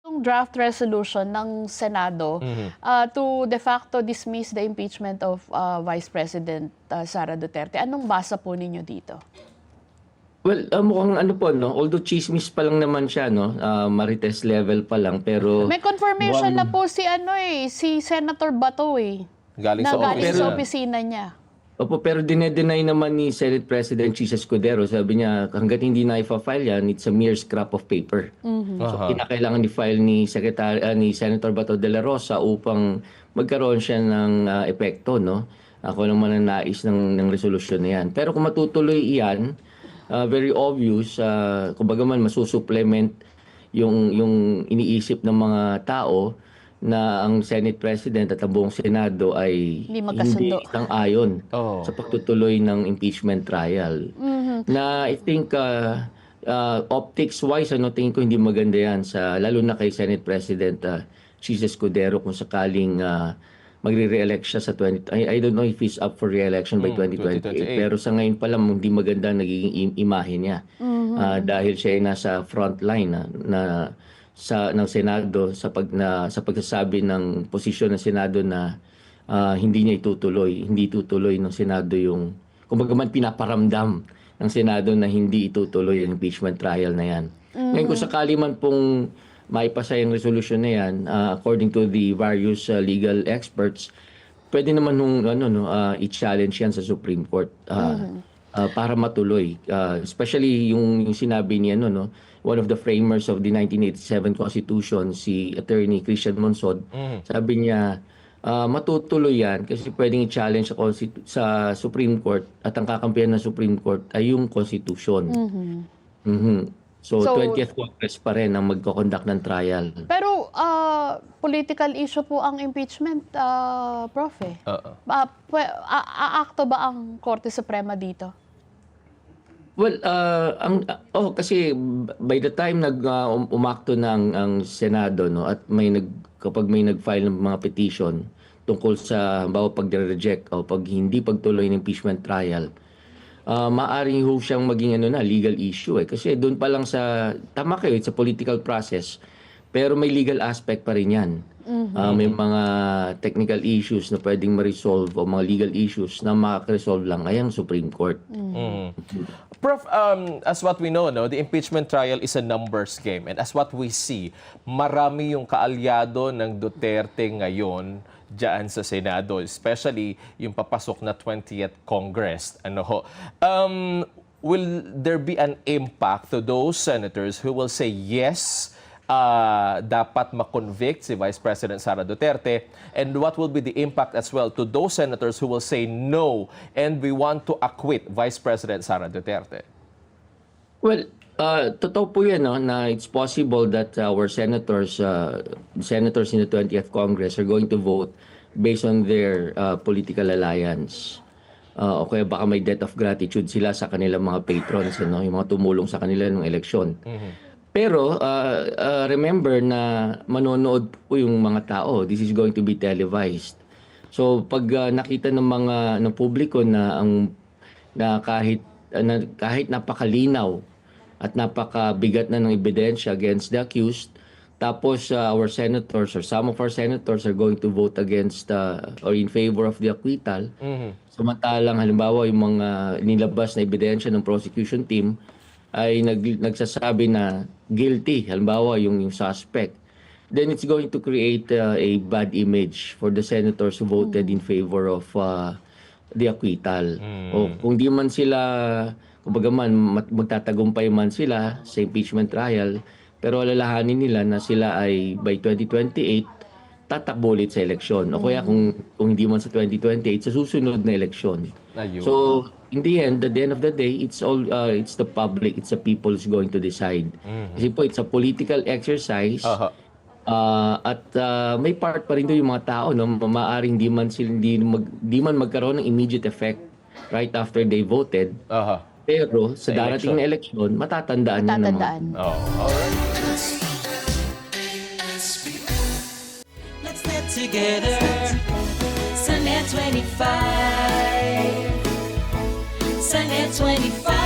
Yung draft resolution ng Senado to de facto dismiss the impeachment of Vice President Sara Duterte. Anong basa po ninyo dito? Well, mukhang ano po, no? Although chismis pa lang naman siya, no? Marites level pa lang, pero... May confirmation na po si Senator Bato Galing na sa galing office sa na. opisina niya. Opo, pero dinedenay naman ni Senate President Chis Escudero. Sabi niya, hanggat hindi na i-file yan, it's a mere scrap of paper. So, kinakailangan i-file ni Senator Bato de la Rosa upang magkaroon siya ng epekto, no? Ako naman ang nais ng resolusyon na yan. Pero kung matutuloy iyan, very obvious, kumbaga man masusupplement yung iniisip ng mga tao na ang Senate President at ang buong Senado ay hindi sang-ayon sa pagtutuloy ng impeachment trial. Na I think optics-wise, tingin ko hindi maganda yan, lalo na kay Senate President Chis Escudero kung sakaling magre-re-elect siya sa I don't know if he's up for re-election by 2028. Pero sa ngayon pa lang, hindi maganda nagiging imahe niya. Dahil siya ay nasa front line ng Senado sa pagsasabi ng posisyon ng Senado na hindi itutuloy ng Senado yung kumbaga man pinaparamdam ng Senado na hindi itutuloy ang impeachment trial na yan. Ngayon kung sakali man pong maipasa yung resolution na yan, according to the various legal experts, pwede naman i-challenge yan sa Supreme Court para matuloy. Especially yung sinabi niya, one of the framers of the 1987 Constitution, si Attorney Christian Monsod, sabi niya, matutuloy yan kasi pwedeng i-challenge sa Supreme Court at ang kakampihan ng Supreme Court ay yung Constitution. So 20th Congress pa rin ang magko-conduct ng trial. Pero political issue po ang impeachment, Prof. Aakto ba ang Korte Suprema dito? Well, kasi by the time umakto na ang Senado, at kapag may nag-file ng mga petition tungkol sa pag-reject o hindi pagtuloy ng impeachment trial, maaring siyang maging legal issue kasi doon pa lang tama kayo, it's a political process, pero may legal aspect pa rin yan. May mga technical issues na pwedeng ma-resolve o mga legal issues na makaka-resolve lang ay ang Supreme Court. Prof, as what we know, the impeachment trial is a numbers game. And as what we see, marami yung kaalyado ng Duterte ngayon dyan sa Senado, especially yung papasok na 20th Congress. Will there be an impact to those senators who will say yes, dapat makonvict si Vice President Sara Duterte, and what will be the impact as well to those senators who will say no and we want to acquit Vice President Sara Duterte? Well, totoo po yan na it's possible that our senators in the 20th Congress are going to vote based on their political alliance. O kaya baka may debt of gratitude sila sa kanilang mga patrons, yung mga tumulong sa kanila ng eleksyon. Pero remember na manonood po yung mga tao. This is going to be televised. So pag nakita ng publiko na kahit napakalinaw at napakabigat na ng ebidensya against the accused, tapos our senators or some of our senators are going to vote against or in favor of the acquittal. Samantalang halimbawa yung mga nilabas na ebidensya ng prosecution team ay nagsasabi na guilty, halimbawa yung suspect, then it's going to create a bad image for the senators who voted in favor of the acquittal. O kung di man sila, kumbaga man, magtatagumpay man sila sa impeachment trial, pero alalahanin nila na sila ay by 2028 tatakbo ulit sa eleksyon. O kaya kung hindi man sa 2028, sa susunod na eleksyon. So, in the end, at the end of the day, it's the public, it's the people who's going to decide. Kasi po, it's a political exercise. At may part pa rin doon yung mga tao, maaaring di man magkaroon ng immediate effect right after they voted. Pero sa darating na eleksyon, matatandaan na naman. Let's get together. Sunday 25. Sunday 25.